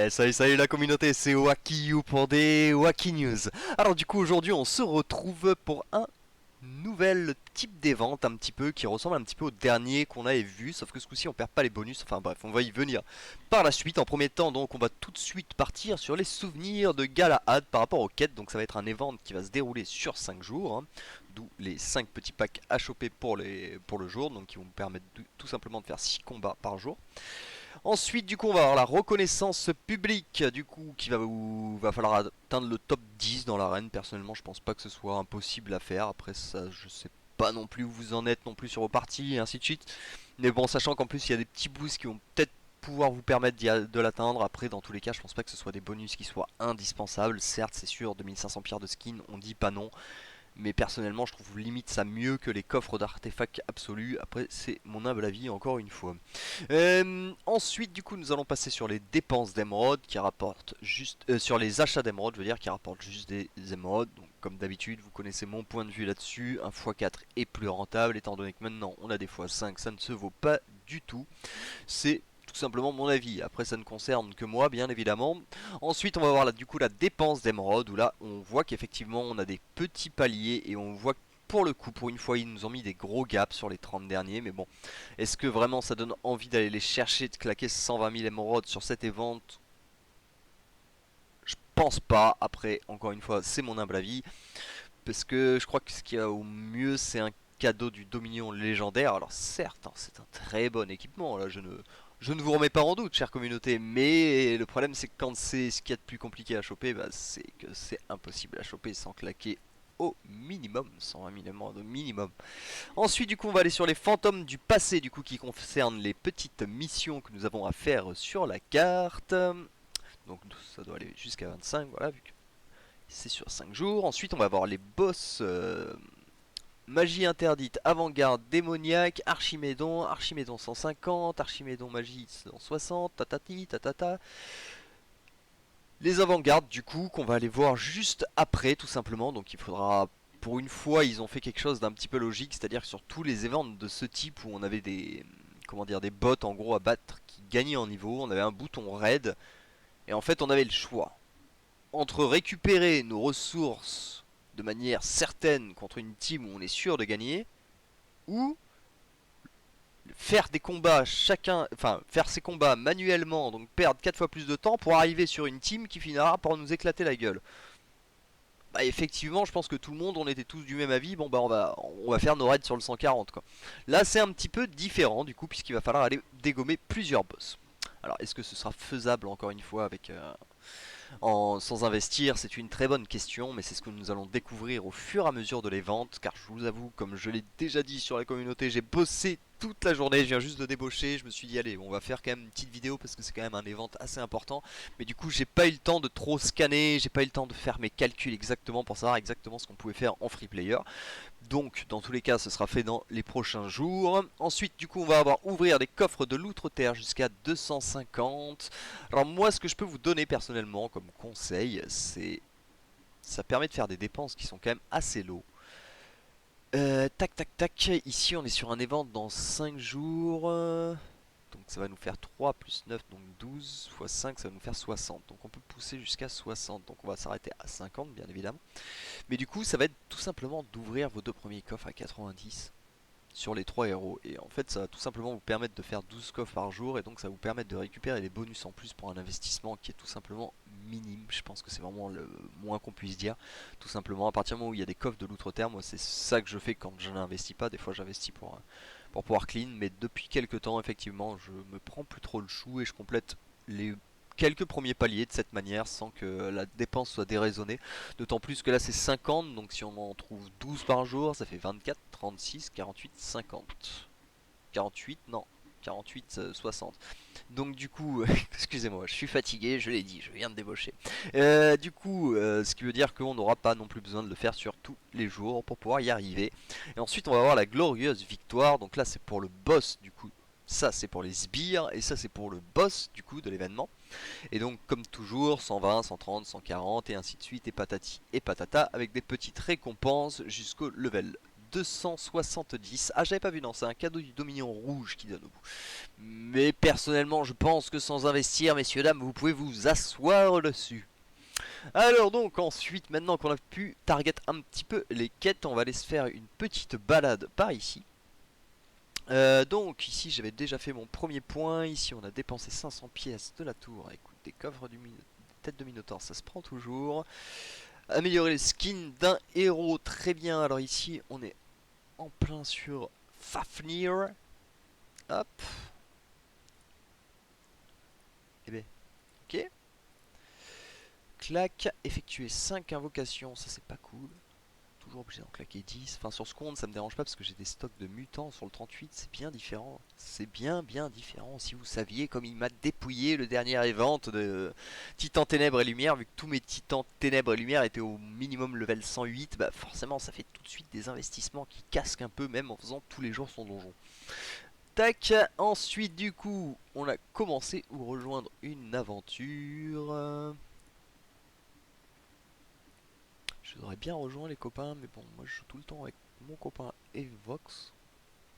Salut la communauté, c'est Wakiyu pour des Waki News. Alors du coup aujourd'hui on se retrouve pour un nouvel type d'évent un petit peu qui ressemble un petit peu au dernier qu'on avait vu, sauf que ce coup-ci on perd pas les bonus, enfin bref on va y venir par la suite. En premier temps donc on va tout de suite partir sur les souvenirs de Galahad par rapport aux quêtes. Donc ça va être un event qui va se dérouler sur 5 jours, hein, d'où les 5 petits packs à choper pour le jour, donc qui vont vous permettre tout simplement de faire 6 combats par jour. Ensuite, du coup, on va avoir la reconnaissance publique, du coup, qui va falloir atteindre le top 10 dans l'arène. Personnellement, je pense pas que ce soit impossible à faire. Après ça, je sais pas non plus où vous en êtes non plus sur vos parties et ainsi de suite. Mais bon, sachant qu'en plus, il y a des petits boosts qui vont peut-être pouvoir vous permettre de l'atteindre. Après, dans tous les cas, je pense pas que ce soit des bonus qui soient indispensables. Certes, c'est sûr, 2500 pierres de skin, on dit pas non. Mais personnellement, je trouve limite ça mieux que les coffres d'artefacts absolus. Après, c'est mon humble avis, encore une fois. Ensuite, du coup, nous allons passer sur les dépenses d'émeraudes qui rapportent juste. Sur les achats d'émeraudes, je veux dire, qui rapportent juste des émeraudes. Donc, comme d'habitude, vous connaissez mon point de vue là-dessus. Un x4 est plus rentable, étant donné que maintenant on a des x5, ça ne se vaut pas du tout. C'est tout simplement mon avis. Après, ça ne concerne que moi, bien évidemment. Ensuite, on va voir là, du coup la dépense d'émeraude, où là, on voit qu'effectivement, on a des petits paliers et on voit que pour le coup, pour une fois, ils nous ont mis des gros gaps sur les 30 derniers. Mais bon, est-ce que vraiment ça donne envie d'aller les chercher, de claquer 120 000 émeraudes sur cette event? Je pense pas. Après, encore une fois, c'est mon humble avis. Parce que je crois que ce qu'il y a au mieux, c'est un cadeau du Dominion légendaire. Alors certes, hein, c'est un très bon équipement, là je ne vous remets pas en doute, chère communauté, mais le problème c'est que quand c'est ce qu'il y a de plus compliqué à choper, bah, c'est que c'est impossible à choper sans claquer au minimum 120 000 émeraudes au minimum. Ensuite du coup on va aller sur les fantômes du passé, du coup qui concernent les petites missions que nous avons à faire sur la carte. Donc ça doit aller jusqu'à 25, voilà, vu que c'est sur 5 jours. Ensuite on va avoir les boss magie interdite, avant-garde, démoniaque, Archimédon, Archimédon 150, Archimédon magie 160, tatati, tatata. Les avant-gardes du coup qu'on va aller voir juste après tout simplement. Donc il faudra, pour une fois ils ont fait quelque chose d'un petit peu logique, c'est-à-dire que sur tous les events de ce type où on avait des, comment dire, des bots en gros à battre qui gagnaient en niveau, on avait un bouton raid et en fait on avait le choix entre récupérer nos ressources de manière certaine contre une team où on est sûr de gagner, ou faire des combats chacun, enfin faire ces combats manuellement, donc perdre 4 fois plus de temps pour arriver sur une team qui finira par nous éclater la gueule. Bah effectivement, je pense que tout le monde, on était tous du même avis. Bon bah on va faire nos raids sur le 140 quoi. Là c'est un petit peu différent du coup, puisqu'il va falloir aller dégommer plusieurs boss. Alors est-ce que ce sera faisable encore une fois avec sans investir? C'est une très bonne question, mais c'est ce que nous allons découvrir au fur et à mesure de les ventes, car je vous avoue, comme je l'ai déjà dit sur la communauté, j'ai bossé toute la journée, je viens juste de débaucher, je me suis dit allez, on va faire quand même une petite vidéo parce que c'est quand même un event assez important, mais du coup j'ai pas eu le temps de trop scanner, j'ai pas eu le temps de faire mes calculs exactement pour savoir exactement ce qu'on pouvait faire en free player. Donc dans tous les cas ce sera fait dans les prochains jours. Ensuite du coup on va avoir ouvrir des coffres de l'outre-terre jusqu'à 250. Alors moi ce que je peux vous donner personnellement comme conseil, c'est ça permet de faire des dépenses qui sont quand même assez low. Tac tac tac, ici on est sur un event dans 5 jours. Donc ça va nous faire 3 plus 9, donc 12 fois 5 ça va nous faire 60. Donc on peut pousser jusqu'à 60, donc on va s'arrêter à 50 bien évidemment. Mais du coup ça va être tout simplement d'ouvrir vos deux premiers coffres à 90 sur les 3 héros. Et en fait ça va tout simplement vous permettre de faire 12 coffres par jour. Et donc ça va vous permettre de récupérer des bonus en plus pour un investissement qui est tout simplement minime. Je pense que c'est vraiment le moins qu'on puisse dire. Tout simplement à partir du moment où il y a des coffres de l'outre-terre, moi c'est ça que je fais quand je n'investis pas. Des fois j'investis pour pouvoir clean. Mais depuis quelques temps effectivement je me prends plus trop le chou et je complète les quelques premiers paliers de cette manière sans que la dépense soit déraisonnée. D'autant plus que là c'est 50, donc si on en trouve 12 par jour, ça fait 24, 36, 48, 50. 48, non, 48, 60. Donc du coup, excusez-moi, je suis fatigué, je l'ai dit, je viens de débaucher. Du coup, ce qui veut dire qu'on n'aura pas non plus besoin de le faire sur tous les jours pour pouvoir y arriver. Et ensuite on va avoir la glorieuse victoire, donc là c'est pour le boss du coup. Ça c'est pour les sbires et ça c'est pour le boss du coup de l'événement. Et donc comme toujours 120, 130, 140 et ainsi de suite et patati et patata avec des petites récompenses jusqu'au level 270. Ah, j'avais pas vu, non, c'est un cadeau du Dominion rouge qui donne au bout. Mais personnellement, je pense que sans investir, messieurs, dames, vous pouvez vous asseoir dessus. Alors donc, ensuite, maintenant qu'on a pu target un petit peu les quêtes, on va aller se faire une petite balade par ici. Donc ici j'avais déjà fait mon premier point. Ici on a dépensé 500 pièces de la tour. Écoute, des coffres du tête de Minotaure, ça se prend toujours. Améliorer le skin d'un héros, très bien. Alors ici on est en plein sur Fafnir. Hop. Eh ben, ok. Clac, effectuer 5 invocations, ça c'est pas cool. Toujours obligé d'en claquer 10. Enfin sur ce compte ça me dérange pas parce que j'ai des stocks de mutants sur le 38, c'est bien différent. C'est bien différent. Si vous saviez comme il m'a dépouillé le dernier event de Titan Ténèbres et Lumière, vu que tous mes Titans Ténèbres et Lumière étaient au minimum level 108, bah forcément ça fait tout de suite des investissements qui casquent un peu même en faisant tous les jours son donjon. Tac, ensuite du coup on a commencé ou rejoindre une aventure. Je voudrais bien rejoindre les copains, mais bon, moi je joue tout le temps avec mon copain Evox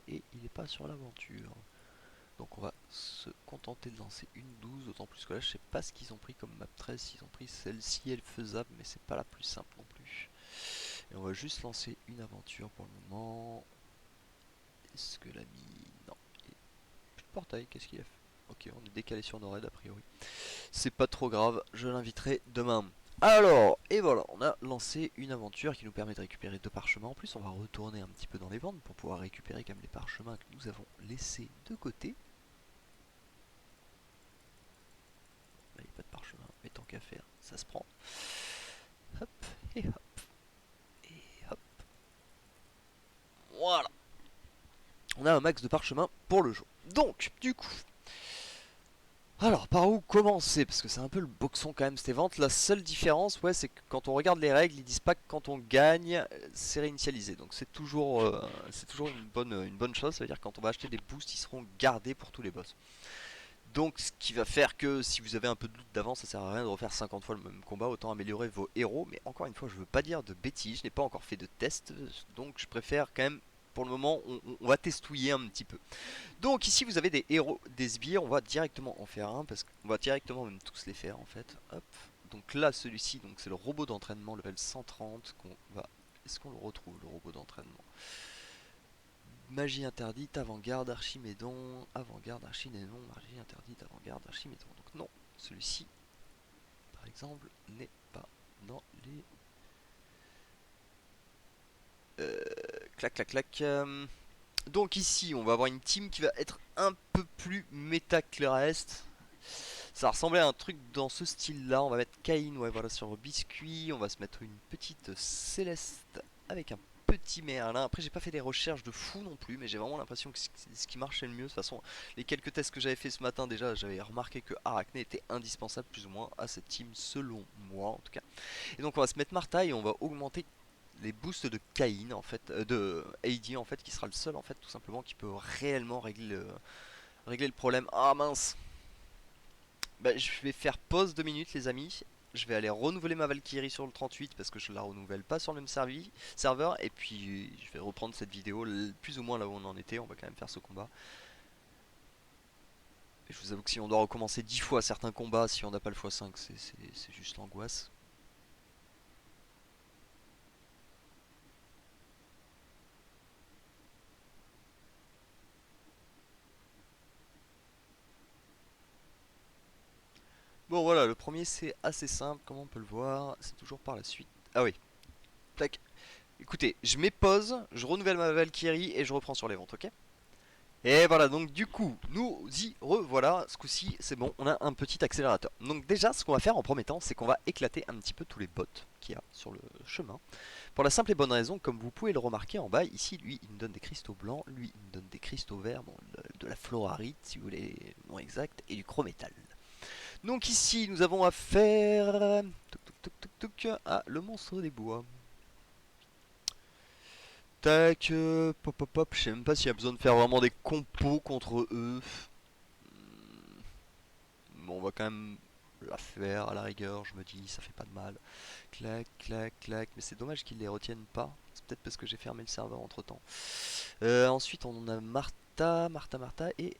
et il n'est pas sur l'aventure. Donc on va se contenter de lancer une 12, d'autant plus que là je sais pas ce qu'ils ont pris comme map 13, s'ils ont pris celle-ci, elle est faisable, mais c'est pas la plus simple non plus. Et on va juste lancer une aventure pour le moment. Est-ce que l'ami... Non, il est plus de portail, qu'est-ce qu'il a fait? Ok, on est décalé sur nos raids a priori. C'est pas trop grave, je l'inviterai demain. Alors, et voilà, on a lancé une aventure qui nous permet de récupérer 2 parchemins. En plus, on va retourner un petit peu dans les ventes pour pouvoir récupérer quand même les parchemins que nous avons laissés de côté. Là, il n'y a pas de parchemin, mais tant qu'à faire, ça se prend. Hop, et hop, et hop. Voilà. On a un max de parchemins pour le jour. Donc, du coup, alors, par où commencer? Parce que c'est un peu le boxon quand même, ces ventes. La seule différence, ouais, c'est que quand on regarde les règles, ils disent pas que quand on gagne, c'est réinitialisé. Donc c'est toujours une bonne chose. Ça veut dire que quand on va acheter des boosts, ils seront gardés pour tous les boss. Donc, ce qui va faire que si vous avez un peu de doute d'avance, ça sert à rien de refaire 50 fois le même combat. Autant améliorer vos héros. Mais encore une fois, je veux pas dire de bêtises. Je n'ai pas encore fait de test. Donc, je préfère quand même, pour le moment, on va testouiller un petit peu. Donc ici vous avez des héros, des sbires, on va directement en faire un parce qu'on va directement même tous les faire en fait. Hop. Donc là celui-ci, donc c'est le robot d'entraînement level 130 qu'on va. Est-ce qu'on le retrouve le robot d'entraînement? Magie interdite, avant-garde, archimédon, avant-garde, archimédon, magie interdite, avant-garde, archimédon. Donc non, celui-ci par exemple n'est pas dans les. Clac clac clac. Donc ici, on va avoir une team qui va être un peu plus méta que le reste. Ça ressemblait à un truc dans ce style-là. On va mettre Caïn, ouais, voilà, sur biscuit. On va se mettre une petite Céleste avec un petit Merlin. Après, j'ai pas fait des recherches de fou non plus, mais j'ai vraiment l'impression que c'est ce qui marchait le mieux. De toute façon, les quelques tests que j'avais fait ce matin, déjà, j'avais remarqué que Arachné était indispensable plus ou moins à cette team, selon moi en tout cas. Et donc, on va se mettre Martha et on va augmenter les boosts de Caïn en fait, de AD en fait, qui sera le seul en fait tout simplement qui peut réellement régler le problème. Ah mince. Bah, je vais faire pause 2 minutes les amis. Je vais aller renouveler ma Valkyrie sur le 38 parce que je la renouvelle pas sur le même serveur. Et puis je vais reprendre cette vidéo plus ou moins là où on en était. On va quand même faire ce combat. Et je vous avoue que si on doit recommencer 10 fois certains combats, si on n'a pas le x5, c'est juste l'angoisse. Bon voilà, le premier c'est assez simple, comme on peut le voir, c'est toujours par la suite. Ah oui, tac. Écoutez, je mets pause, je renouvelle ma Valkyrie et je reprends sur les ventes, ok? Et voilà, donc du coup, nous y revoilà, ce coup-ci c'est bon, on a un petit accélérateur. Donc déjà, ce qu'on va faire en premier temps, c'est qu'on va éclater un petit peu tous les bots qu'il y a sur le chemin. Pour la simple et bonne raison, comme vous pouvez le remarquer en bas, ici, lui, il nous donne des cristaux blancs, lui, il nous donne des cristaux verts, bon, de la florarite, si vous voulez le nom exact, et du chrométal. Donc ici, nous avons affaire à le monstre des bois. Tac, pop pop pop, je sais même pas s'il y a besoin de faire vraiment des compos contre eux. Bon, on va quand même la faire à la rigueur, je me dis, ça fait pas de mal. Clac, clac, clac. Mais c'est dommage qu'ils les retiennent pas. C'est peut-être parce que j'ai fermé le serveur entre temps. Ensuite, on a Martha et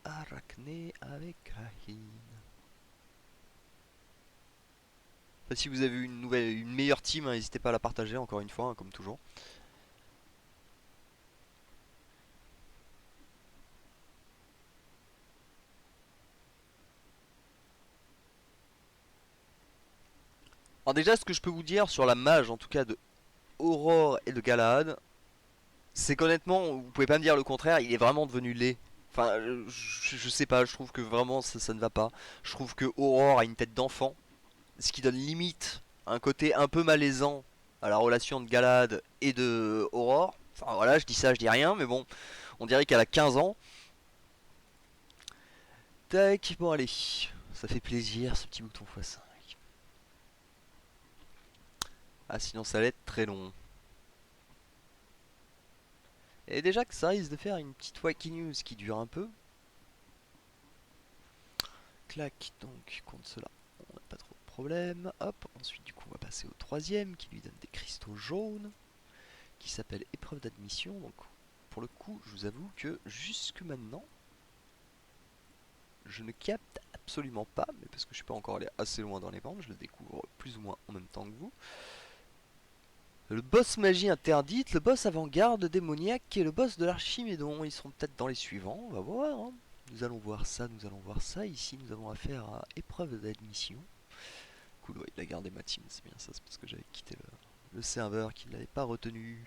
Arachné avec Rahim. Enfin, si vous avez une meilleure team, hein, n'hésitez pas à la partager encore une fois, hein, comme toujours. Alors déjà, ce que je peux vous dire sur la mage, en tout cas de Aurore et de Galahad, c'est qu'honnêtement, vous pouvez pas me dire le contraire, il est vraiment devenu laid. Enfin, je sais pas, je trouve que vraiment ça ne va pas. Je trouve que Aurore a une tête d'enfant, ce qui donne limite un côté un peu malaisant à la relation de Galahad et de Aurore. Enfin voilà, je dis ça, je dis rien, mais bon, on dirait qu'elle a 15 ans. Tac, bon allez, ça fait plaisir ce petit bouton x5. Ah sinon ça allait être très long. Et déjà que ça risque de faire une petite wacky news qui dure un peu. Clac, donc contre cela, on n'a pas trop de problème. Hop, ensuite du coup on va passer au troisième qui lui donne des cristaux jaunes. Qui s'appelle épreuve d'admission. Donc pour le coup, je vous avoue que jusque maintenant, je ne capte absolument pas, mais parce que je suis pas encore allé assez loin dans les bandes, je le découvre plus ou moins en même temps que vous. Le boss magie interdite, le boss avant-garde démoniaque et le boss de l'archimédon. Ils seront peut-être dans les suivants, on va voir. Hein. Nous allons voir ça, nous allons voir ça. Ici, nous avons affaire à épreuve d'admission. Cool, ouais, il a gardé ma team, c'est bien ça, c'est parce que j'avais quitté le serveur qu'il n'avait pas retenu.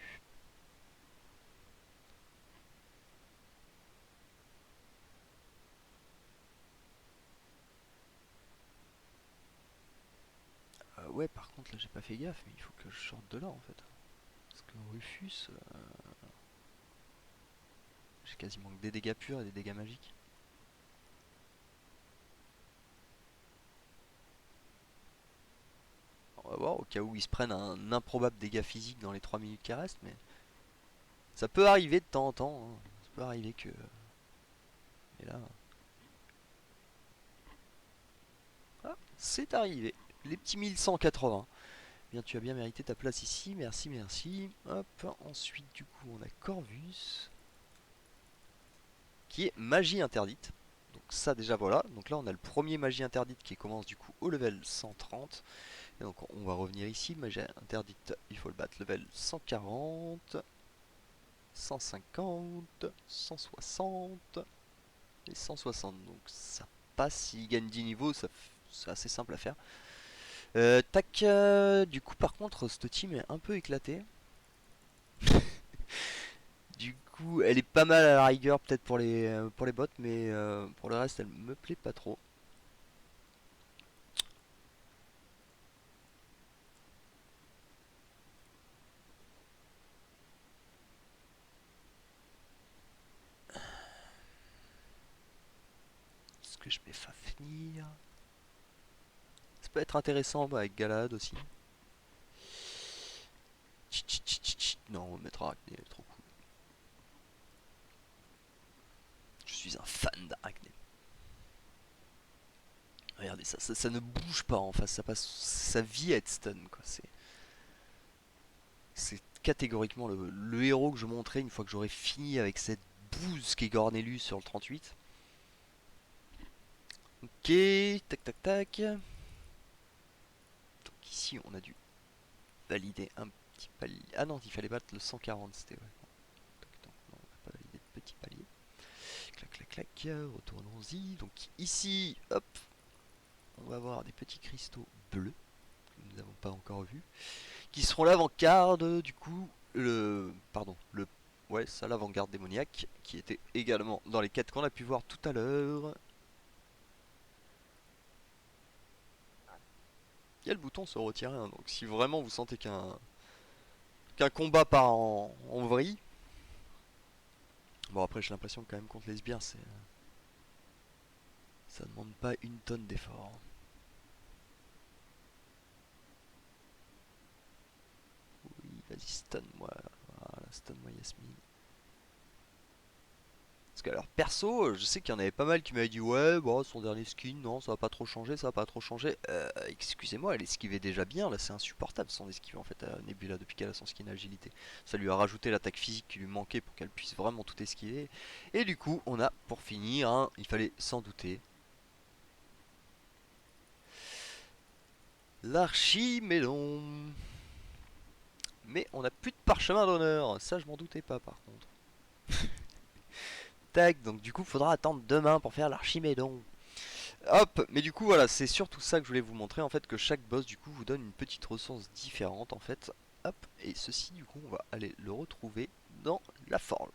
Ouais, par contre, là j'ai pas fait gaffe, mais il faut que je sorte de là en fait. Parce que Rufus, j'ai quasiment que des dégâts purs et des dégâts magiques. On va voir au cas où ils se prennent un improbable dégât physique dans les 3 minutes qui restent, mais ça peut arriver de temps en temps. Hein. Ça peut arriver que. Et là. Ah, c'est arrivé. Les petits 1180. Bien, tu as bien mérité ta place ici. Merci, merci. Hop, ensuite, du coup, on a Corvus. Qui est magie interdite. Donc ça déjà voilà. Donc là on a le premier magie interdite qui commence du coup au level 130. Et donc on va revenir ici, magie interdite, il faut le battre level 140, 150, 160 et 160. Donc ça passe, s'il gagne 10 niveaux, c'est assez simple à faire. Tac, du coup par contre cette team est un peu éclatée. Du coup elle est pas mal à la rigueur peut-être pour les bots, mais pour le reste elle me plaît pas trop. Est-ce que je mets Fafnir? Ça peut être intéressant avec Galad aussi. Non, on mettra Arachné, elle est trop cool. Je suis un fan d'Arachné. Regardez ça, ça ne bouge pas en face, ça passe sa vie à être stun quoi. C'est catégoriquement le héros que je montrais une fois que j'aurais fini avec cette bouse qui est Gornelius sur le 38. Ok, tac tac tac. Donc ici on a dû valider un petit palier. Ah non, il fallait battre le 140, c'était ouais. Donc, non, on n'a pas validé de petit palier. Clac clac clac, retournons-y. Donc ici, hop, on va avoir des petits cristaux bleus que nous n'avons pas encore vus, qui seront l'avant-garde du coup, ouais, ça l'avant-garde démoniaque, qui était également dans les quêtes qu'on a pu voir tout à l'heure. Il y a le bouton se retirer, hein, donc si vraiment vous sentez qu'un combat part en vrille, bon après j'ai l'impression que quand même contre les sbires, ça demande pas une tonne d'effort. Oui, vas-y stun-moi, voilà, stun-moi Yasmine. Parce que alors perso, je sais qu'il y en avait pas mal qui m'avaient dit ouais, bon, son dernier skin, non, ça va pas trop changer, ça va pas trop changer. Excusez-moi, elle esquivait déjà bien, là c'est insupportable son esquive en fait à Nebula depuis qu'elle a son skin agilité. Ça lui a rajouté l'attaque physique qui lui manquait pour qu'elle puisse vraiment tout esquiver. Et du coup, on a pour finir, hein, il fallait s'en douter, l'Archimélon. Mais on n'a plus de parchemin d'honneur, ça je m'en doutais pas par contre. Tac, donc du coup faudra attendre demain pour faire l'Archimélon. Hop, mais du coup voilà, c'est surtout ça que je voulais vous montrer en fait, que chaque boss du coup vous donne une petite ressource différente en fait. Hop, et ceci du coup on va aller le retrouver dans la forge.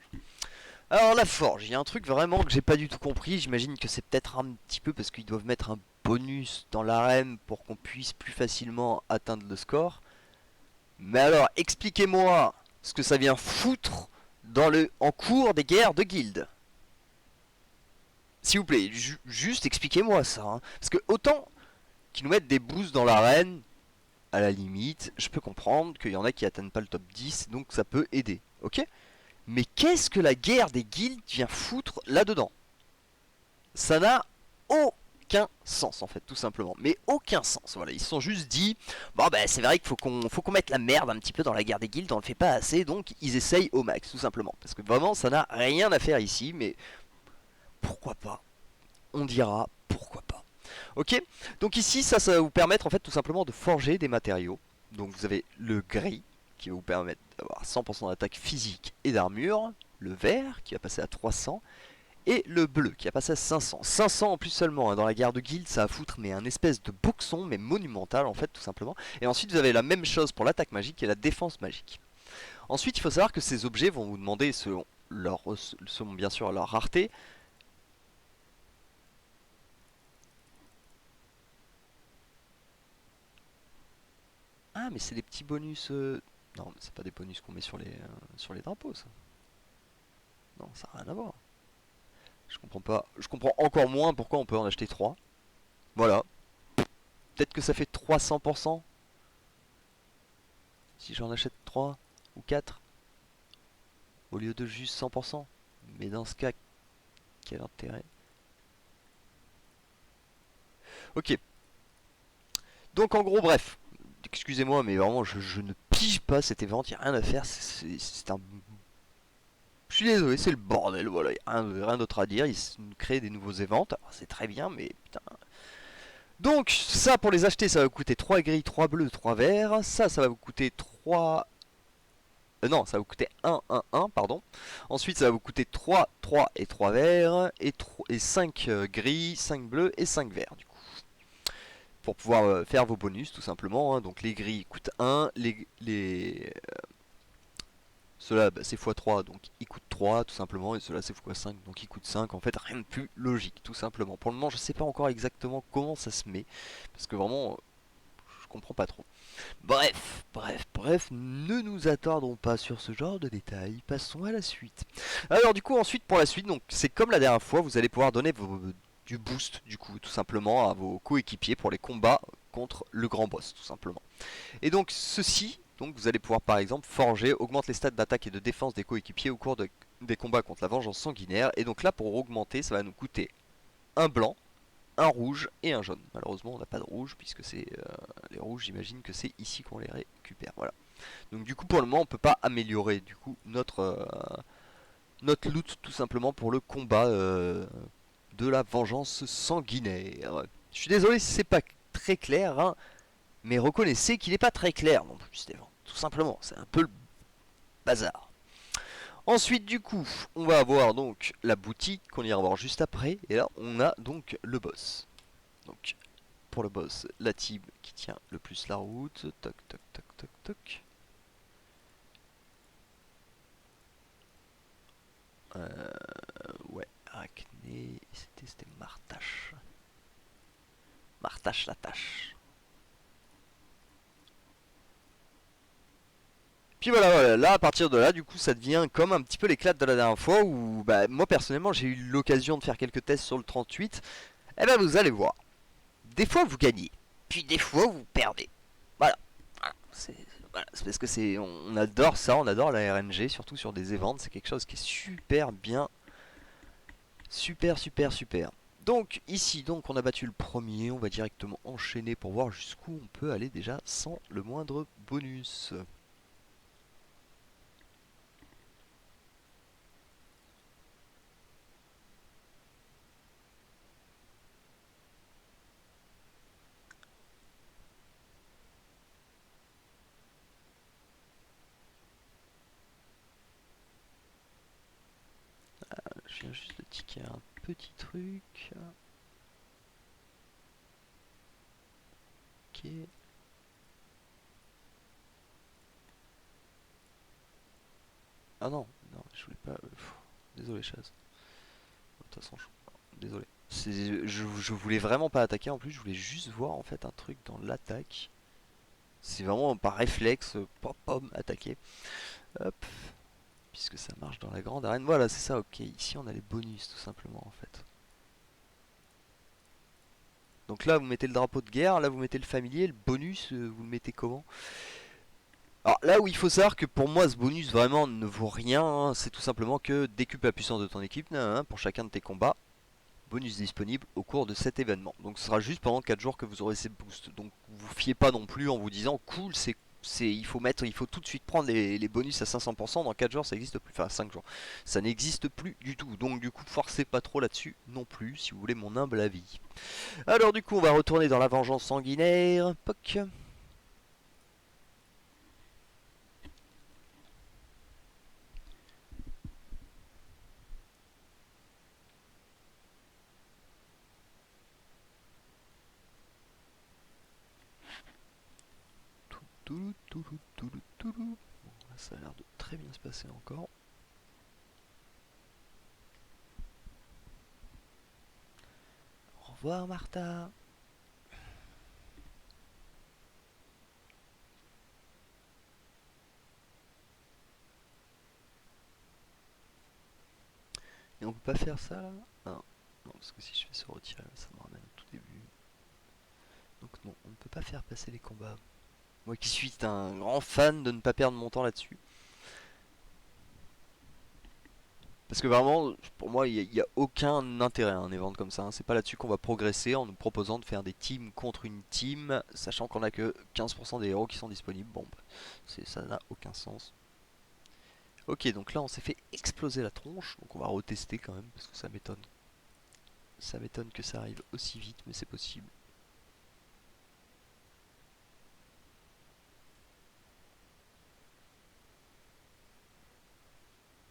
Alors la forge, il y a un truc vraiment que j'ai pas du tout compris, j'imagine que c'est peut-être un petit peu parce qu'ils doivent mettre un bonus dans l'arène pour qu'on puisse plus facilement atteindre le score. Mais alors expliquez-moi ce que ça vient foutre en cours des guerres de guildes. S'il vous plaît, juste expliquez-moi ça. Hein. Parce que autant qu'ils nous mettent des boosts dans l'arène, à la limite, je peux comprendre qu'il y en a qui atteignent pas le top 10, donc ça peut aider. Ok. Mais qu'est-ce que la guerre des guildes vient foutre là-dedans? Ça n'a aucun sens en fait, tout simplement. Mais aucun sens. Voilà, ils se sont juste dit, bon bah c'est vrai qu'il faut qu'on mette la merde un petit peu dans la guerre des guildes, on le fait pas assez, donc ils essayent au max, tout simplement. Parce que vraiment, ça n'a rien à faire ici, mais pourquoi pas? On dira pourquoi pas. Ok, donc ici ça va vous permettre en fait tout simplement de forger des matériaux. Donc vous avez le gris qui va vous permettre d'avoir 100% d'attaque physique et d'armure, le vert qui va passer à 300 et le bleu qui va passer à 500. 500 en plus seulement, hein. Dans la guerre de guilde ça va foutre mais un espèce de boxon mais monumental en fait tout simplement. Et ensuite vous avez la même chose pour l'attaque magique et la défense magique. Ensuite il faut savoir que ces objets vont vous demander selon bien sûr leur rareté. Ah, mais c'est des petits bonus. Non, mais c'est pas des bonus qu'on met sur les drapeaux, ça. Non, ça n'a rien à voir. Je comprends pas. Je comprends encore moins pourquoi on peut en acheter 3. Voilà. Peut-être que ça fait 300% si j'en achète 3 ou 4 au lieu de juste 100%. Mais dans ce cas, quel intérêt? Ok. Donc en gros, bref. Excusez-moi, mais vraiment, je ne pige pas cet événement. Il n'y a rien à faire. C'est un. Je suis désolé, c'est le bordel, voilà, y a rien d'autre à dire, ils créent des nouveaux events, alors c'est très bien, mais putain. Donc, ça pour les acheter, ça va vous coûter 3 gris, 3 bleus, 3 verts, ça va vous coûter 3... non, ça va vous coûter 1, pardon. Ensuite, ça va vous coûter 3, 3 et 3 verts, et 5 gris, 5 bleus et 5 verts, du coup. Pour pouvoir faire vos bonus, tout simplement, hein. Donc les gris coûtent 1, ceux-là, bah, c'est x3, donc ils coûtent 3 tout simplement, et ceux-là c'est x5, donc ils coûtent 5. En fait, rien de plus logique, tout simplement. Pour le moment, je sais pas encore exactement comment ça se met, parce que vraiment, je comprends pas trop. Bref, ne nous attardons pas sur ce genre de détails, passons à la suite. Alors du coup, ensuite, pour la suite, donc c'est comme la dernière fois, vous allez pouvoir donner du boost, du coup, tout simplement, à vos coéquipiers pour les combats contre le grand boss, tout simplement. Et donc ceci, donc vous allez pouvoir par exemple forger, augmente les stats d'attaque et de défense des coéquipiers au cours des combats contre la vengeance sanguinaire. Et donc là pour augmenter ça va nous coûter un blanc, un rouge et un jaune. Malheureusement on n'a pas de rouge puisque c'est les rouges, j'imagine que c'est ici qu'on les récupère. Voilà. Donc du coup pour le moment on peut pas améliorer du coup notre loot tout simplement pour le combat de la vengeance sanguinaire. Je suis désolé si c'est pas très clair, hein, mais reconnaissez qu'il n'est pas très clair non plus, Stéphane. Tout simplement, c'est un peu le bazar. Ensuite, du coup, on va avoir donc la boutique qu'on ira voir juste après. Et là, on a donc le boss. Donc, pour le boss, la team qui tient le plus la route. Toc, toc, toc, toc, toc. Ouais, Arachné. C'était Martache. Martache la tâche. Puis voilà, là à partir de là, du coup, ça devient comme un petit peu l'éclat de la dernière fois où, bah, moi personnellement, j'ai eu l'occasion de faire quelques tests sur le 38. Et ben vous allez voir, des fois vous gagnez, puis des fois vous perdez. Voilà, c'est parce que on adore ça, on adore la RNG, surtout sur des events, c'est quelque chose qui est super bien Super, super, super. Donc ici, donc on a battu le premier, on va directement enchaîner pour voir jusqu'où on peut aller déjà sans le moindre bonus. Je viens juste de ticker un petit truc. Ok. Ah non, non, je voulais pas. Désolé, chasse. De toute façon, désolé. Je voulais vraiment pas attaquer en plus, je voulais juste voir en fait un truc dans l'attaque. C'est vraiment par réflexe, pom pom, attaquer. Hop, puisque ça marche dans la grande arène. Voilà, c'est ça, ok. Ici on a les bonus tout simplement en fait. Donc là vous mettez le drapeau de guerre, là vous mettez le familier, le bonus vous le mettez comment? Alors là où il faut savoir que pour moi ce bonus vraiment ne vaut rien, hein, c'est tout simplement que décuple la puissance de ton équipe hein, pour chacun de tes combats. Bonus disponible au cours de cet événement. Donc ce sera juste pendant 4 jours que vous aurez ces boosts. Donc vous fiez pas non plus en vous disant cool il faut tout de suite prendre les bonus à 500%, dans 4 jours ça existe plus, enfin 5 jours, ça n'existe plus du tout, donc du coup forcez pas trop là-dessus non plus si vous voulez mon humble avis. Alors du coup on va retourner dans la vengeance sanguinaire, poc. Bon, là, ça a l'air de très bien se passer encore. Au revoir Martha. Et on peut pas faire ça là? Non. Non, parce que si je fais se retirer, ça me ramène au tout début. Donc non, on ne peut pas faire passer les combats. Moi qui suis un grand fan de ne pas perdre mon temps là-dessus. Parce que vraiment, pour moi, il n'y a aucun intérêt à un event comme ça, hein. C'est pas là-dessus qu'on va progresser en nous proposant de faire des teams contre une team, sachant qu'on a que 15% des héros qui sont disponibles. Bon, bah, ça n'a aucun sens. Ok, donc là on s'est fait exploser la tronche, donc on va retester quand même, parce que ça m'étonne. Ça m'étonne que ça arrive aussi vite, mais c'est possible.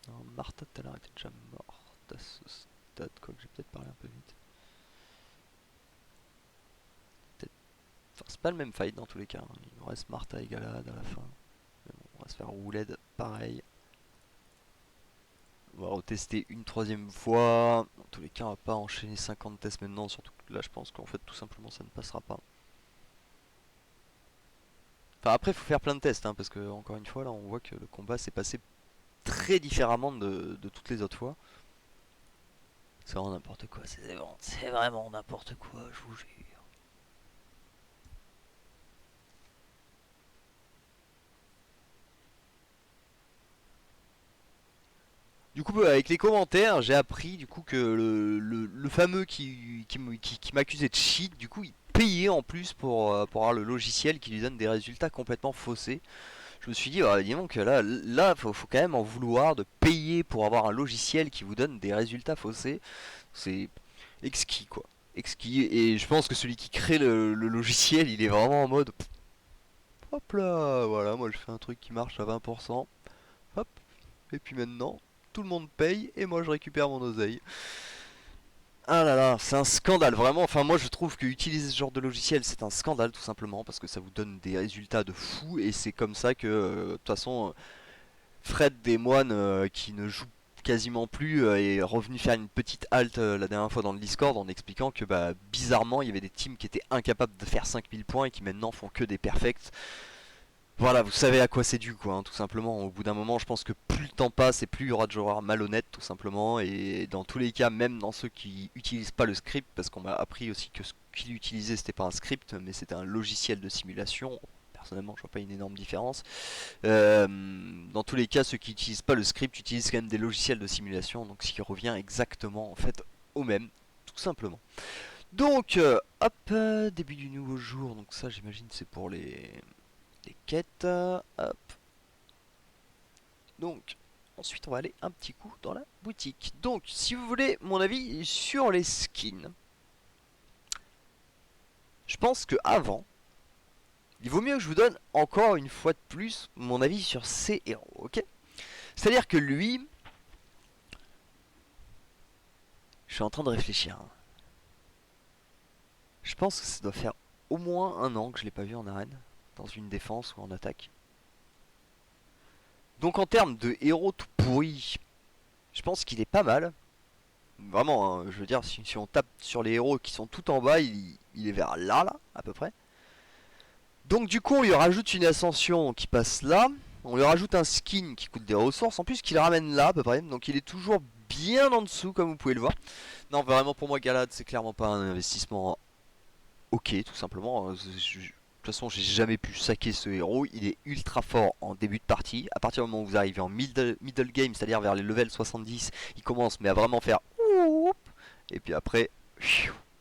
Non, Martha tout à l'heure était déjà morte à ce stade, quoique j'ai peut-être parlé un peu vite. Enfin, c'est pas le même fight dans tous les cas, hein. Il nous reste Martha et Galad à la fin. Mais bon, on va se faire Rouled pareil. On va retester une troisième fois. Dans tous les cas, on va pas enchaîner 50 tests maintenant, surtout que là je pense qu'en fait tout simplement ça ne passera pas. Enfin après il faut faire plein de tests, hein, parce que encore une fois là on voit que le combat s'est passé très différemment de toutes les autres fois. C'est vraiment n'importe quoi, c'est vraiment n'importe quoi, je vous jure. Du coup, avec les commentaires, j'ai appris du coup que le fameux qui m'accusait de cheat, du coup, il payait en plus pour avoir le logiciel qui lui donne des résultats complètement faussés. Je me suis dit, dis donc, là faut quand même en vouloir de payer pour avoir un logiciel qui vous donne des résultats faussés. C'est exquis, quoi. Exquis. Et je pense que celui qui crée le logiciel, il est vraiment en mode, hop là, voilà, moi je fais un truc qui marche à 20%. Hop, et puis maintenant, tout le monde paye et moi je récupère mon oseille. Ah là là, c'est un scandale, vraiment. Enfin, moi je trouve que utiliser ce genre de logiciel, c'est un scandale tout simplement parce que ça vous donne des résultats de fou et c'est comme ça que, de toute façon, Fred des Moines qui ne joue quasiment plus est revenu faire une petite halte la dernière fois dans le Discord en expliquant que bah, bizarrement il y avait des teams qui étaient incapables de faire 5000 points et qui maintenant font que des perfects. Voilà, vous savez à quoi c'est dû, quoi, hein, tout simplement. Au bout d'un moment, je pense que plus le temps passe et plus il y aura de joueurs malhonnêtes, tout simplement. Et dans tous les cas, même dans ceux qui utilisent pas le script, parce qu'on m'a appris aussi que ce qu'il utilisait, c'était pas un script, mais c'était un logiciel de simulation. Personnellement, je vois pas une énorme différence. Euh, dans tous les cas, ceux qui utilisent pas le script utilisent quand même des logiciels de simulation, donc ce qui revient exactement en fait au même, tout simplement. Donc, hop, début du nouveau jour. Donc ça, j'imagine, c'est pour les quêtes. Hop. Donc, ensuite, on va aller un petit coup dans la boutique. Donc, si vous voulez mon avis sur les skins, je pense que avant, il vaut mieux que je vous donne encore une fois de plus mon avis sur ces héros, ok? C'est-à-dire que lui, je suis en train de réfléchir, hein. Je pense que ça doit faire au moins un an que je l'ai pas vu en arène, dans une défense ou en attaque. Donc en termes de héros tout pourri, je pense qu'il est pas mal. Vraiment, hein, je veux dire, si on tape sur les héros qui sont tout en bas, il est vers là, à peu près. Donc du coup, on lui rajoute une ascension qui passe là. On lui rajoute un skin qui coûte des ressources. En plus, qu'il ramène là, à peu près. Donc il est toujours bien en dessous, comme vous pouvez le voir. Non, vraiment, pour moi, Galad, c'est clairement pas un investissement ok, tout simplement. De toute façon, j'ai jamais pu saquer ce héros. Il est ultra fort en début de partie. À partir du moment où vous arrivez en middle game, c'est-à-dire vers les levels 70, il commence mais à vraiment faire oup. Et puis après,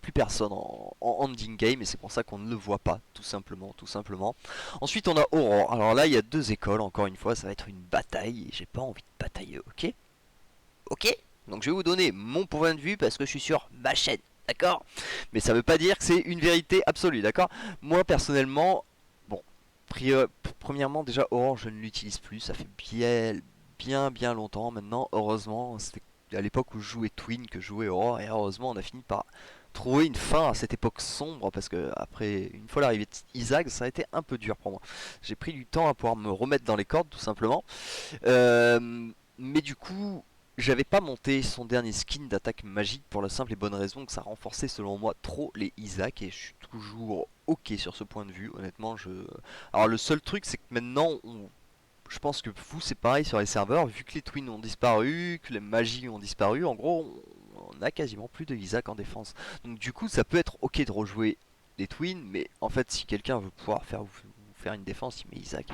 plus personne en ending game. Et c'est pour ça qu'on ne le voit pas, tout simplement, tout simplement. Ensuite, on a Aurore. Alors là, il y a deux écoles. Encore une fois, ça va être une bataille. Et j'ai pas envie de batailler, ok? Ok? Donc je vais vous donner mon point de vue parce que je suis sur ma chaîne. D'accord? Mais ça veut pas dire que c'est une vérité absolue, d'accord? Moi personnellement, bon, premièrement déjà Orange je ne l'utilise plus, ça fait bien longtemps maintenant, heureusement, c'était à l'époque où je jouais Twin que je jouais Aurore et heureusement on a fini par trouver une fin à cette époque sombre parce que après une fois l'arrivée d'Isaac ça a été un peu dur pour moi. J'ai pris du temps à pouvoir me remettre dans les cordes tout simplement. Mais du coup, j'avais pas monté son dernier skin d'attaque magique pour la simple et bonne raison que ça renforçait selon moi trop les Isaac et je suis toujours ok sur ce point de vue. Honnêtement, alors le seul truc c'est que maintenant, je pense que vous c'est pareil sur les serveurs, vu que les twins ont disparu, que les magies ont disparu, en gros, on a quasiment plus de Isaac en défense. Donc du coup, ça peut être ok de rejouer les twins, mais en fait, si quelqu'un veut pouvoir vous faire une défense, il met Isaac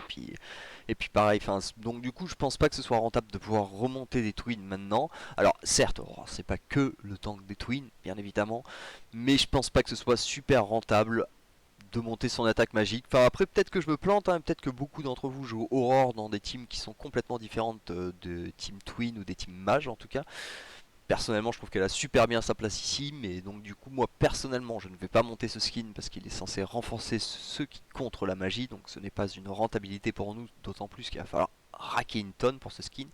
et puis pareil. Enfin, donc du coup, je pense pas que ce soit rentable de pouvoir remonter des twins maintenant. Alors certes, c'est pas que le tank des twins, bien évidemment, mais je pense pas que ce soit super rentable de monter son attaque magique. Enfin après peut-être que je me plante, hein, peut-être que beaucoup d'entre vous jouent Aurore dans des teams qui sont complètement différentes de Team Twin ou des teams Mage en tout cas. Personnellement je trouve qu'elle a super bien sa place ici, mais donc du coup moi personnellement je ne vais pas monter ce skin parce qu'il est censé renforcer ceux qui contre la magie, donc ce n'est pas une rentabilité pour nous, d'autant plus qu'il va falloir raquer une tonne pour ce skin.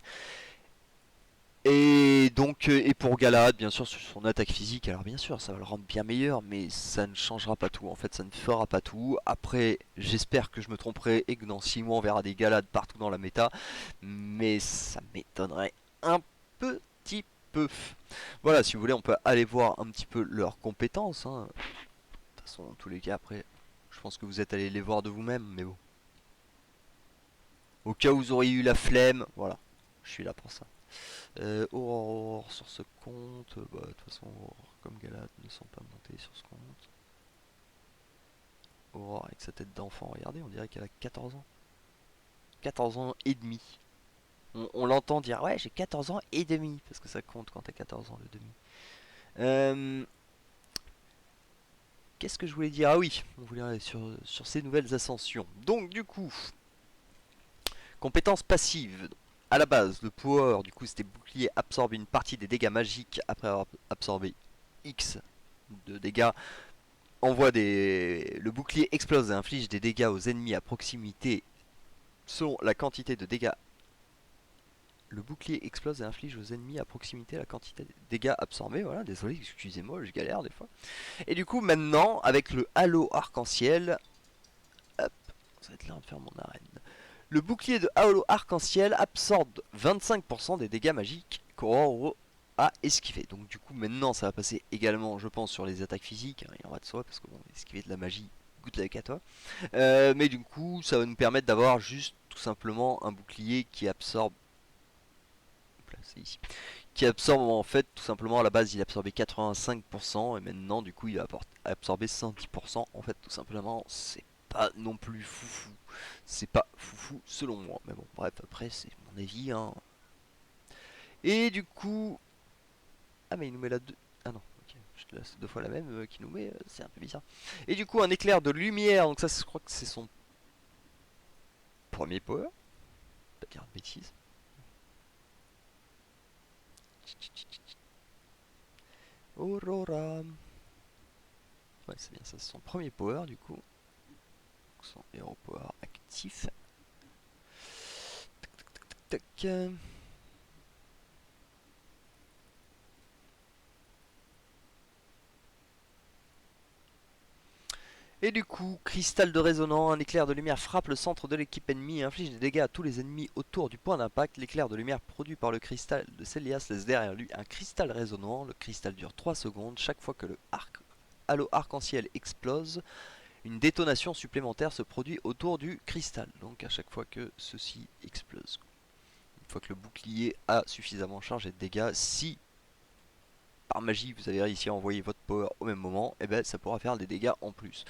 Et donc, et pour Galahad, bien sûr, sur son attaque physique, alors bien sûr, ça va le rendre bien meilleur, mais ça ne changera pas tout. En fait, ça ne fera pas tout. Après, j'espère que je me tromperai et que dans 6 mois, on verra des Galahad partout dans la méta, mais ça m'étonnerait un petit peu. Voilà, si vous voulez, on peut aller voir un petit peu leurs compétences, hein. De toute façon, dans tous les cas, après, je pense que vous êtes allés les voir de vous-même, mais bon. Au cas où vous auriez eu la flemme, voilà, je suis là pour ça. Aurore sur ce compte, bah, de toute façon Aurore comme Galad ne sont pas montés sur ce compte. Aurore avec sa tête d'enfant, regardez, on dirait qu'elle a 14 ans. 14 ans et demi. On l'entend dire ouais j'ai 14 ans et demi, parce que ça compte quand t'as 14 ans le demi. Euh, Qu'est-ce que je voulais dire? Ah oui, on voulait aller sur ces nouvelles ascensions. Donc du coup, compétences passives. À la base, le power, du coup, c'était bouclier absorbe une partie des dégâts magiques après avoir absorbé X de dégâts. Le bouclier explose et inflige des dégâts aux ennemis à proximité selon la quantité de dégâts. Le bouclier explose et inflige aux ennemis à proximité la quantité de dégâts absorbés. Voilà, désolé, excusez-moi, je galère des fois. Et du coup, maintenant, avec le halo arc-en-ciel, hop, ça va être là de faire mon arène. Le bouclier de halo arc-en-ciel absorbe 25% des dégâts magiques qu'Aurore a esquivé. Donc du coup maintenant ça va passer également je pense sur les attaques physiques, hein, il en va de soi parce que bon esquiver de la magie, good luck à toi. Mais du coup ça va nous permettre d'avoir juste tout simplement un bouclier qui absorbe, c'est ici, qui absorbe en fait tout simplement à la base il absorbait 85% et maintenant du coup il va absorber 110% en fait tout simplement. C'est pas non plus foufou, c'est pas foufou selon moi, mais bon bref après c'est mon avis hein. Et du coup, ah mais il nous met la 2. Ah non, ok. Là, c'est deux fois la même qui nous met, c'est un peu bizarre. Et du coup, un éclair de lumière, donc ça, je crois que c'est son premier power. Pas dire de bêtises. Aurora. Ouais, c'est bien ça, c'est son premier power du coup. Son Hero Power actif. Tac, tac. Et du coup, cristal de résonant, un éclair de lumière frappe le centre de l'équipe ennemie et inflige des dégâts à tous les ennemis autour du point d'impact. L'éclair de lumière produit par le cristal de Celias laisse derrière lui un cristal résonant. Le cristal dure 3 secondes. Chaque fois que le halo arc-en-ciel explose, une détonation supplémentaire se produit autour du cristal. Donc à chaque fois que ceci explose. Une fois que le bouclier a suffisamment chargé de dégâts, si par magie vous avez réussi à envoyer votre power au même moment, et ben ça pourra faire des dégâts en plus.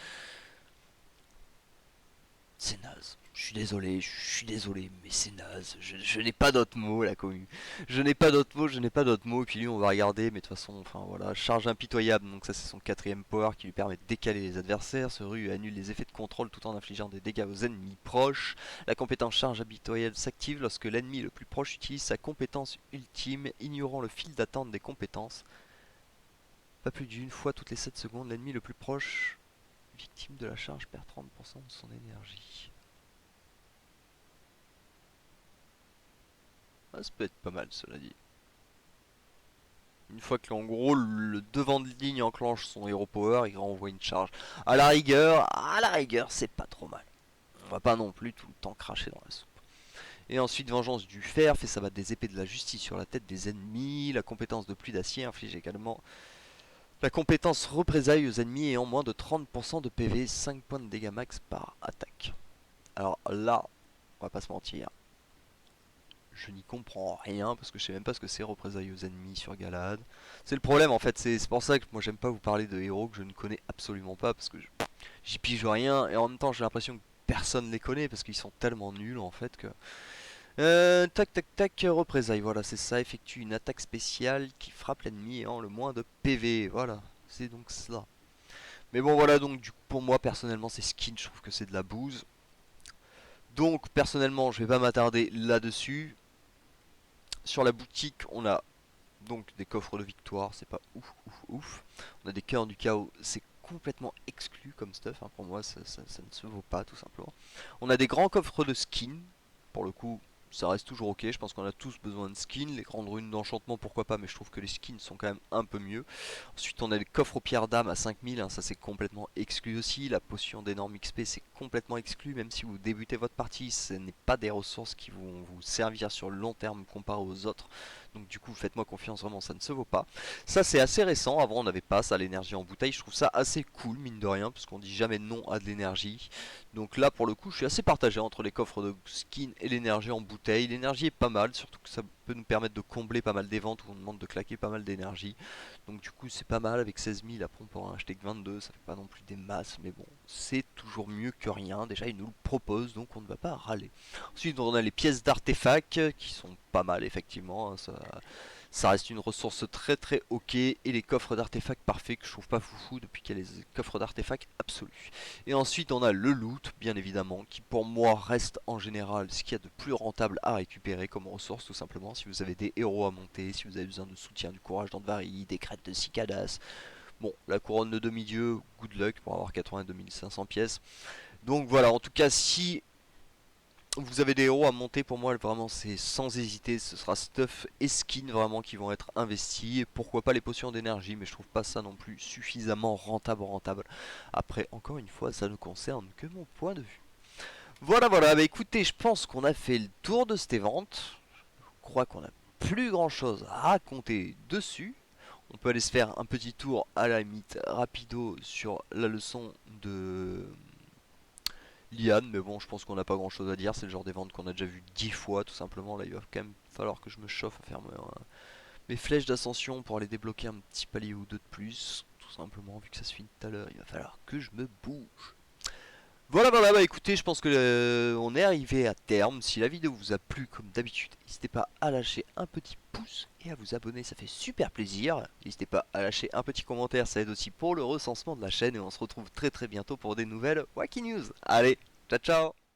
C'est naze. Je suis désolé, mais c'est naze. Je n'ai pas d'autres mots, la commu. Je n'ai pas d'autres mots, je n'ai pas d'autres mots. Et puis lui, on va regarder, mais de toute façon, enfin voilà, charge impitoyable. Donc ça, c'est son quatrième power qui lui permet de décaler les adversaires. Ce rue annule les effets de contrôle tout en infligeant des dégâts aux ennemis proches. La compétence charge impitoyable s'active lorsque l'ennemi le plus proche utilise sa compétence ultime, ignorant le fil d'attente des compétences. Pas plus d'une fois toutes les 7 secondes, l'ennemi le plus proche, victime de la charge, perd 30% de son énergie. Ah, ça peut être pas mal, cela dit. Une fois que, en gros, le devant de ligne enclenche son Hero Power, il renvoie une charge. À la rigueur, c'est pas trop mal. On va pas non plus tout le temps cracher dans la soupe. Et ensuite, Vengeance du Fer fait s'abattre des épées de la justice sur la tête des ennemis. La compétence de pluie d'acier inflige également la compétence représailles aux ennemis ayant moins de 30% de PV, 5 points de dégâts max par attaque. Alors là, on va pas se mentir, je n'y comprends rien parce que je sais même pas ce que c'est représailles aux ennemis sur Galahad. C'est le problème en fait, c'est pour ça que moi j'aime pas vous parler de héros que je ne connais absolument pas parce que j'y pige rien et en même temps j'ai l'impression que personne les connaît parce qu'ils sont tellement nuls en fait que... tac tac tac, représailles, voilà c'est ça, effectue une attaque spéciale qui frappe l'ennemi ayant le moins de PV, voilà, c'est donc cela. Mais bon voilà, donc du coup pour moi personnellement c'est skin, je trouve que c'est de la bouse. Donc personnellement je vais pas m'attarder là-dessus. Sur la boutique on a donc des coffres de victoire, c'est pas ouf ouf ouf. On a des cœurs du chaos, c'est complètement exclu comme stuff, hein. Pour moi ça ne se vaut pas tout simplement. On a des grands coffres de skins, pour le coup ça reste toujours ok, je pense qu'on a tous besoin de skins, les grandes runes d'enchantement pourquoi pas, mais je trouve que les skins sont quand même un peu mieux. Ensuite on a les coffres aux pierres d'âme à 5000, hein, ça c'est complètement exclu aussi, la potion d'énorme XP c'est complètement exclu, même si vous débutez votre partie, ce n'est pas des ressources qui vont vous servir sur le long terme comparé aux autres. Donc du coup faites-moi confiance, vraiment ça ne se vaut pas. Ça c'est assez récent, avant on n'avait pas ça, l'énergie en bouteille, je trouve ça assez cool mine de rien, parce qu'on dit jamais non à de l'énergie. Donc là pour le coup je suis assez partagé entre les coffres de skin et l'énergie en bouteille. L'énergie est pas mal, surtout que ça peut nous permettre de combler pas mal des ventes où on demande de claquer pas mal d'énergie. Donc du coup c'est pas mal, avec 16 000 après on pourra en acheter que 22, ça fait pas non plus des masses, mais bon c'est toujours mieux que rien. Déjà ils nous le proposent donc on ne va pas râler. Ensuite on a les pièces d'artefacts qui sont pas mal effectivement, hein, ça reste une ressource très très ok. Et les coffres d'artefacts parfaits que je trouve pas foufou depuis qu'il y a les coffres d'artefacts absolus. Et ensuite on a le loot bien évidemment qui pour moi reste en général ce qu'il y a de plus rentable à récupérer comme ressource tout simplement. Si vous avez des héros à monter, si vous avez besoin de soutien du courage d'Andvari, des crêtes de Cicadas. Bon, la couronne de demi-dieu, good luck pour avoir 82 500 pièces. Donc voilà, en tout cas si vous avez des héros à monter, pour moi vraiment c'est sans hésiter, ce sera stuff et skin vraiment qui vont être investis, et pourquoi pas les potions d'énergie, mais je trouve pas ça non plus suffisamment rentable. Après encore une fois ça ne concerne que mon point de vue. Voilà voilà, bah écoutez je pense qu'on a fait le tour de cette vente, je crois qu'on a plus grand chose à raconter dessus. On peut aller se faire un petit tour à la limite rapido sur la leçon de Liane, mais bon, je pense qu'on n'a pas grand chose à dire. C'est le genre des ventes qu'on a déjà vu 10 fois, tout simplement. Là, il va quand même falloir que je me chauffe à faire mes flèches d'ascension pour aller débloquer un petit palier ou deux de plus. Tout simplement, vu que ça se finit tout à l'heure, il va falloir que je me bouge. Voilà, voilà, bah écoutez, je pense que on est arrivé à terme. Si la vidéo vous a plu, comme d'habitude, n'hésitez pas à lâcher un petit pouce et à vous abonner, ça fait super plaisir. N'hésitez pas à lâcher un petit commentaire, ça aide aussi pour le recensement de la chaîne. Et on se retrouve très très bientôt pour des nouvelles Wacky News. Allez, ciao ciao!